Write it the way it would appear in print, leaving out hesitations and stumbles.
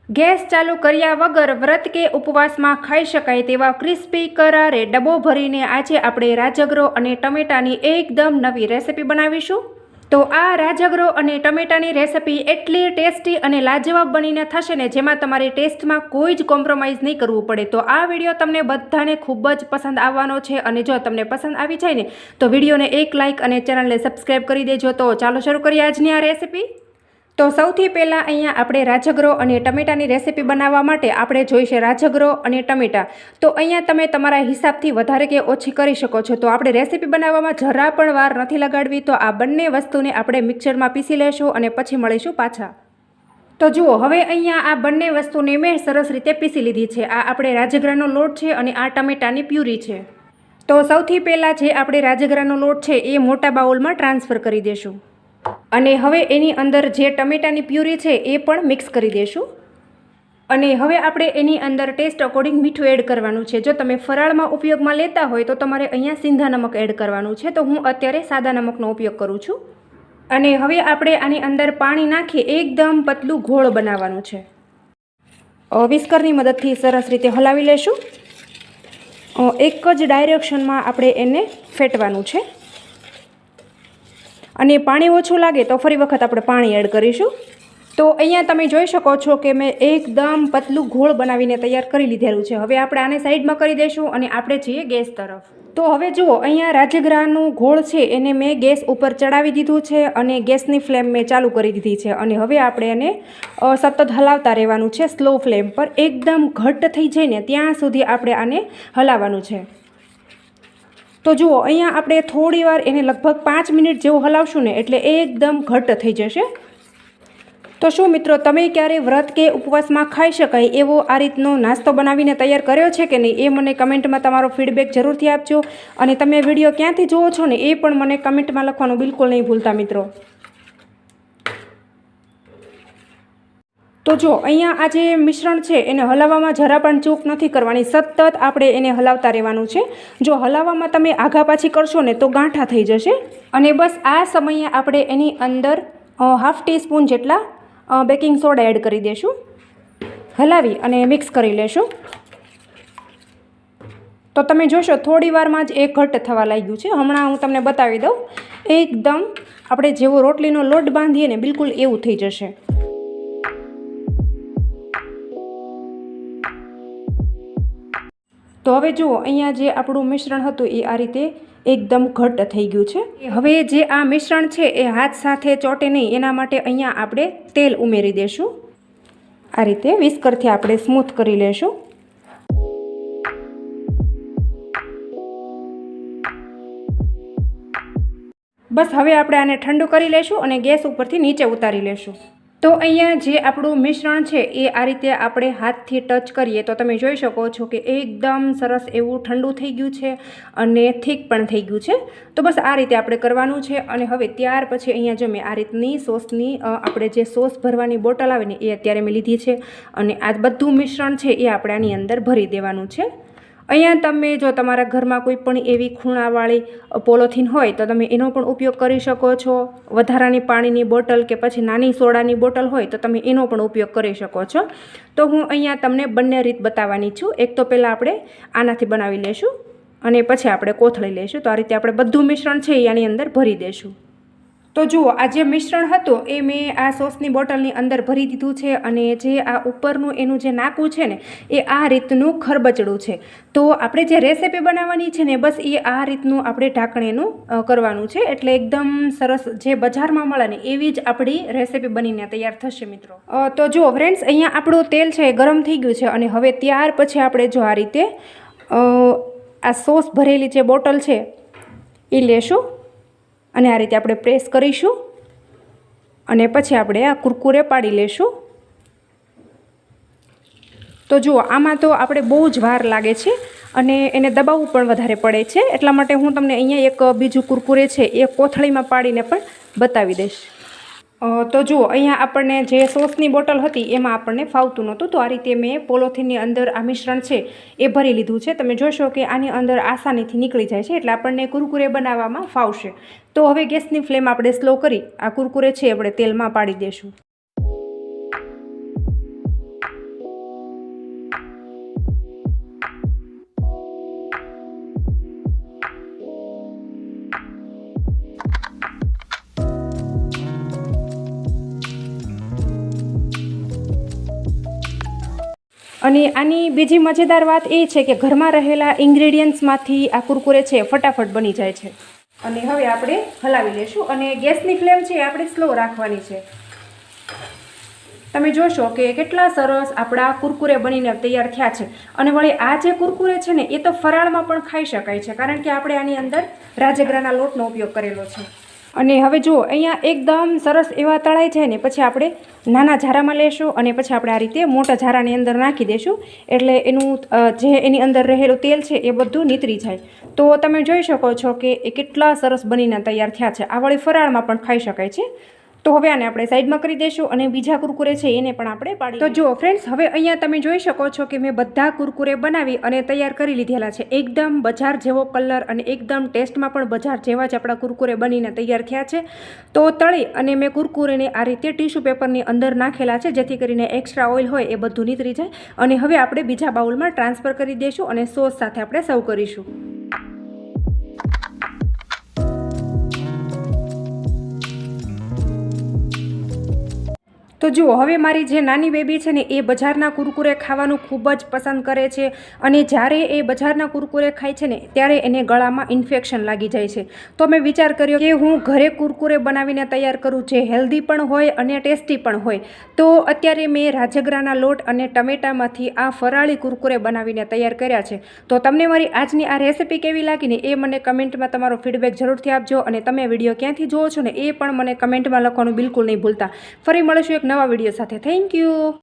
Gas ચાલુ કર્યા વગર વ્રત કે ઉપવાસમાં ખાઈ શકાય તેવા ક્રિસ્પી કરારે ડબ્બો ભરીને આજે આપણે રાજગરો અને ટમેટાની એકદમ નવી રેસિપી બનાવીશું। તો આ રાજગરો અને ટમેટાની રેસિપી એટલી ટેસ્ટી અને લાજવાબ બનીને થશે ને જેમાં તમારે ટેસ્ટમાં કોઈ જ કોમ્પ્રોમાઇઝ નહીં કરવું પડે। તો આ વિડીયો તમને બધાને ખૂબ જ પસંદ આવવાનો છે અને જો તમને પસંદ આવી જાય ને તો વિડીયોને એક લાઇક અને ચેનલને સબસ્ક્રાઈબ કરી દેજો। તો ચાલો શરૂ કરીએ આજની આ રેસિપી। તો સૌથી પહેલાં અહીંયા આપણે રાજગરો અને ટમેટાની રેસિપી બનાવવા માટે આપણે જોઈશે રાજગરો અને ટમેટા। તો અહીંયા તમે તમારા હિસાબથી વધારે કે ઓછી કરી શકો છો। તો આપણે રેસિપી બનાવવામાં જરા પણ વાર નથી લગાડવી। તો આ બંને વસ્તુને આપણે મિક્સરમાં પીસી લેશું અને પછી મળીશું પાછા। તો જુઓ હવે અહીંયા આ બંને વસ્તુને મેં સરસ રીતે પીસી લીધી છે। આ આપણે રાજગરાનો લોટ છે અને આ ટમેટાની પ્યુરી છે। તો સૌથી પહેલાં જે આપણે રાજગરાનો લોટ છે એ મોટા બાઉલમાં ટ્રાન્સફર કરી દેશું અને હવે એની અંદર જે ટમેટાની પ્યુરી છે એ પણ મિક્સ કરી દેશું અને હવે આપણે એની અંદર ટેસ્ટ અકોર્ડિંગ મીઠું એડ કરવાનું છે। જો તમે ફરાળમાં ઉપયોગમાં લેતા હોય તો તમારે અહીંયા સિંધા નમક એડ કરવાનું છે। તો હું અત્યારે સાદા નમકનો ઉપયોગ કરું છું અને હવે આપણે આની અંદર પાણી નાખી એકદમ પતલું ઘોળ બનાવવાનું છે। વિસ્કરની મદદથી સરસ રીતે હલાવી લેશું। એક જ ડાયરેક્શનમાં આપણે એને ફેટવાનું છે અને પાણી ઓછું લાગે તો ફરી વખત આપણે પાણી એડ કરીશું। તો અહીંયા તમે જોઈ શકો છો કે મેં એકદમ પતલું ઘોળ બનાવીને તૈયાર કરી લીધેલું છે। હવે આપણે આને સાઈડમાં કરી દઈશું અને આપણે જઈએ ગેસ તરફ। તો હવે જુઓ અહીંયા રાજગરાનું ઘોળ છે એને મેં ગેસ ઉપર ચડાવી દીધું છે અને ગેસની ફ્લેમ મેં ચાલુ કરી દીધી છે અને હવે આપણે એને સતત હલાવતા રહેવાનું છે સ્લો ફ્લેમ પર। એકદમ ઘટ્ટ થઈ જાય ને ત્યાં સુધી આપણે આને હલાવવાનું છે। તો જુઓ અહીંયા આપણે થોડી વાર એને લગભગ 5 મિનિટ જેવું હલાવશું ને એટલે એકદમ ઘટ્ટ થઈ જશે। તો શું મિત્રો તમે ક્યારે વ્રત કે ઉપવાસમાં ખાઈ શકાય એવો આ રીતનો નાસ્તો બનાવીને તૈયાર કર્યો છે કે નહીં એ મને કમેન્ટમાં તમારો ફીડબેક જરૂરથી આપજો અને તમે વિડીયો ક્યાંથી જુઓ છો ને એ પણ મને કમેન્ટમાં લખવાનું બિલકુલ નહીં ભૂલતા મિત્રો। તો જો અહીંયા આ જે મિશ્રણ છે એને હલાવવામાં જરા પણ ચૂક નથી કરવાની, સતત આપણે એને હલાવતા રહેવાનું છે। જો હલાવવામાં તમે આઘા પાછી કરશો ને તો ગાંઠા થઈ જશે અને બસ આ સમયે આપણે એની અંદર 1/2 ટીસ્પૂન જેટલા બેકિંગ સોડા એડ કરી દઈશું, હલાવી અને મિક્સ કરી લેશું। તો તમે જોશો થોડી વારમાં જ એ ઘટ્ટ થવા લાગ્યું છે। હમણાં હું તમને બતાવી દઉં, એકદમ આપણે જેવો રોટલીનો લોટ બાંધીએ ને બિલકુલ એવું થઈ જશે। તો હવે જુઓ અહીંયા જે આપણું મિશ્રણ હતું એ આ રીતે એકદમ ઘટ્ટ થઈ ગયું છે। હવે જે આ મિશ્રણ છે એ હાથ સાથે ચોટે નહીં એના માટે અહીંયા આપણે તેલ ઉમેરી દઈશું। આ રીતે વિસ્કરથી આપણે સ્મૂથ કરી લેશું। બસ હવે આપણે આને ઠંડુ કરી લેશું અને ગેસ ઉપરથી નીચે ઉતારી લેશું। તો અહીંયા જે આપણું મિશ્રણ છે એ આ રીતે આપણે હાથથી ટચ કરીએ તો તમે જોઈ શકો છો કે એકદમ સરસ એવું ઠંડુ થઈ ગયું છે અને થીક પણ થઈ ગયું છે। તો બસ આ રીતે આપણે કરવાનું છે અને હવે ત્યાર પછી અહીંયા જો મેં આ રીતની સોસની આપણે જે સોસ ભરવાની બોટલ આવે ને એ અત્યારે મેં લીધી છે અને આ બધું મિશ્રણ છે એ આપણે આની અંદર ભરી દેવાનું છે। અહીંયા તમે જો તમારા ઘરમાં કોઈ પણ એવી ખૂણાવાળી પોલોથીન હોય તો તમે એનો પણ ઉપયોગ કરી શકો છો। વધારાની પાણીની બોટલ કે પછી નાની સોડાની બોટલ હોય તો તમે એનો પણ ઉપયોગ કરી શકો છો। તો હું અહીંયા તમને બંને રીત બતાવવાની છું। એક તો પહેલાં આપણે આનાથી બનાવી લેશું અને પછી આપણે કોથળી લેશું। તો આ રીતે આપણે બધું મિશ્રણ છે એ આની અંદર ભરી દઈશું। તો જુઓ આ જે મિશ્રણ હતું એ મેં આ સોસની બોટલની અંદર ભરી દીધું છે અને જે આ ઉપરનું એનું જે નાકું છે ને એ આ રીતનું ખરબચડું છે। તો આપણે જે રેસિપી બનાવવાની છે ને બસ એ આ રીતનું આપણે ઢાંકણેનું કરવાનું છે એટલે એકદમ સરસ જે બજારમાં મળે ને એવી જ આપણી રેસિપી બનીને તૈયાર થશે મિત્રો। તો જુઓ ફ્રેન્ડ્સ અહીંયા આપણું તેલ છે એ ગરમ થઈ ગયું છે અને હવે ત્યાર પછી આપણે જો આ રીતે આ સોસ ભરેલી જે બોટલ છે એ લેશું અને આ રીતે આપણે પ્રેસ કરીશું અને પછી આપણે આ કુરકુરે પાડી લેશું। તો જુઓ આમાં તો આપણે બહુ જ વાર લાગે છે અને એને દબાવવું પણ વધારે પડે છે, એટલા માટે હું તમને અહીંયા એક બીજું કુરકુરે છે એ કોથળીમાં પાડીને પણ બતાવી દઈશ। તો જુઓ અહીંયા આપણને જે સોસની બોટલ હતી એમાં આપણને ફાવતું નહોતું તો આ રીતે મેં પોલોથીનની અંદર આ મિશ્રણ છે એ ભરી લીધું છે। તમે જોશો કે આની અંદર આસાનીથી નીકળી જાય છે એટલે આપણને કુરકુરે બનાવવામાં ફાવશે। તો હવે ગેસની ફ્લેમ આપણે સ્લો કરી આ કુરકુરે છે આપણે તેલમાં પાડી દઈશું। અને આની બીજી મજેદાર વાત એ છે કે ઘરમાં રહેલા ઇન્ગ્રેડિયન્ટ્સમાંથી આ કુરકુરે છે ફટાફટ બની જાય છે. અને હવે આપણે હલાવી લેશું અને ગેસની ફ્લેમ છે આપણે સ્લો રાખવાની છે. તમે જોશો કે કેટલા સરસ આપણા કુરકુરે બનીને તૈયાર થયા છે. અને વળી આ જે કુરકુરે છે ને એ તો ફરાળમાં પણ ખાઈ શકાય છે, કારણ કે આપણે આની અંદર રાજગરાના લોટનો ઉપયોગ કરેલો છે. અને હવે જુઓ અહીંયા એકદમ સરસ એવા તળાઈ જાય ને પછી આપણે નાના ઝારામાં લેશું અને પછી આપણે આ રીતે મોટા ઝારાની અંદર નાખી દઈશું, એટલે એનું જે એની અંદર રહેલું તેલ છે એ બધું નીતરી જાય. તો તમે જોઈ શકો છો કે એ કેટલા સરસ બનીને તૈયાર થયા છે. આ વળી ફરાળમાં પણ ખાઈ શકાય છે. તો હવે આને આપણે સાઈડમાં કરી દઈશું અને બીજા કુરકુરે છે એને પણ આપણે પાડી. તો જુઓ ફ્રેન્ડ્સ, હવે અહીંયા તમે જોઈ શકો છો કે મેં બધા કુરકુરે બનાવી અને તૈયાર કરી લીધેલા છે. એકદમ બજાર જેવો કલર અને એકદમ ટેસ્ટમાં પણ બજાર જેવા જ આપણા કુરકુરે બનીને તૈયાર થયા છે. તો તળી અને મેં કુરકુરેને આ રીતે ટીશ્યુ પેપરની અંદર નાખેલા છે, જેથી કરીને એક્સ્ટ્રા ઓઇલ હોય એ બધું નીતરી જાય. અને હવે આપણે બીજા બાઉલમાં ટ્રાન્સફર કરી દઈશું અને સોસ સાથે આપણે સર્વ કરીશું. તો જુઓ, હવે મારી જે નાની બેબી છે ને એ બજારના કુરકુરે ખાવાનું ખૂબ જ પસંદ કરે છે. અને જ્યારે એ બજારના કુરકુરે ખાય છે ને ત્યારે એને ગળામાં ઇન્ફેક્શન લાગી જાય છે. તો મેં વિચાર કર્યો કે હું ઘરે કુરકુરે બનાવીને તૈયાર કરું, જે હેલ્ધી પણ હોય અને ટેસ્ટી પણ હોય. તો અત્યારે મેં રાજગરાના લોટ અને ટમેટામાંથી આ ફરાળી કુરકુરે બનાવીને તૈયાર કર્યા છે. તો તમને મારી આજની આ રેસિપી કેવી લાગી ને એ મને કમેન્ટમાં તમારો ફીડબેક જરૂરથી આપજો. અને તમે વિડીયો ક્યાંથી જુઓ છો ને એ પણ મને કમેન્ટમાં લખવાનું બિલકુલ નહીં ભૂલતા. ફરી મળીશું એક નવા વિડીયો સાથે. Thank you.